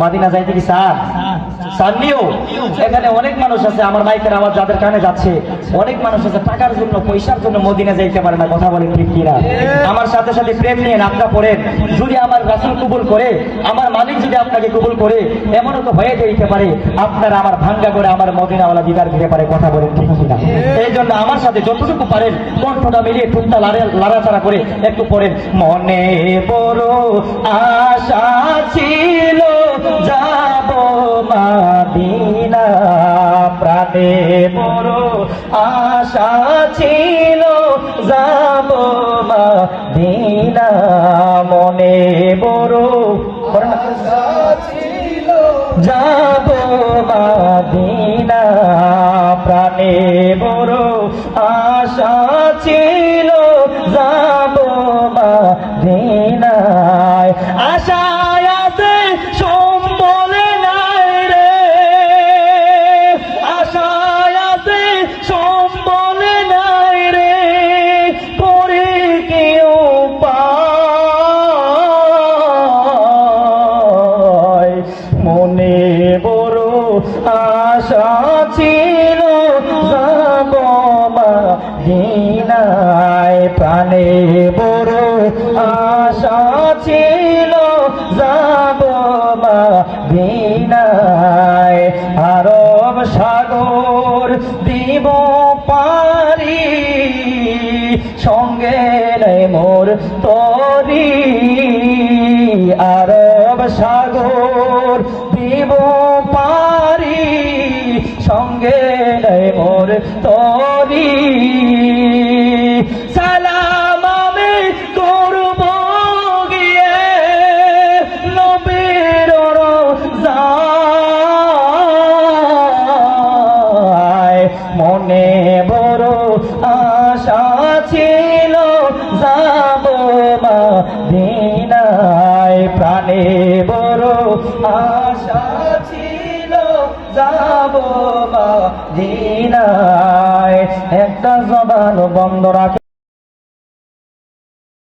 Medina যাইতে কি sir সান্নিও এখানে অনেক মানুষ আছে, আমার মাইকের আওয়াজ যাদের কানে যাচ্ছে, অনেক মানুষ আছে টাকার জন্য পয়সার জন্য মদিনা যাইতে পারে না। কথা বলেন ঠিক কিনা? আমার সাথে সাথে প্রেম নিয়ে নামটা পড়েন, যদি আমার রাসূল কবুল করে, আমার মালিক যদি আপনাকে কবুল করে, এমনও তো হয়ে যেতে পারে আপনারা আমার ভাঙ্গা করে আমার মদিনাওয়ালা দিদার দিতে পারে। কথা বলেন ঠিক কিনা? এই জন্য আমার সাথে যতটুকু পারেন কণ্ঠটা মিলিয়ে ঠুকটা লাড়াচাড়া করে একটু পড়েন। মনে বড় আশা ছিল যাব মদিনা, প্রাণে বড় আশা ছিল যাব মদিনা, মনে বড় আশা ছিল যাব মদিনা, প্রাণে বড় আশা ছিল যাব মদিনায়। আশায় আছে সম্বল নাই রে, আশায় আছে সম্বল নাই রে, করে কেউ পায়। মনে বড় আশা ছিল যাব মদিনায়, প্রাণে বড় আশা ছিল যাব মদিনায়। আরব সাগর দিব পারি, সঙ্গে নেই মোর তরি, আরব সাগর দিব পারি, সঙ্গে নেই মোর তরি। সালাম আমি করব গিয়ে নবীর রওজায়, মনে বড় আশা ছিল যাব মদিনায়, প্রাণে বড় আশা ছিল যাব মদিনায়। একটা জবান বন্ধ রাখে।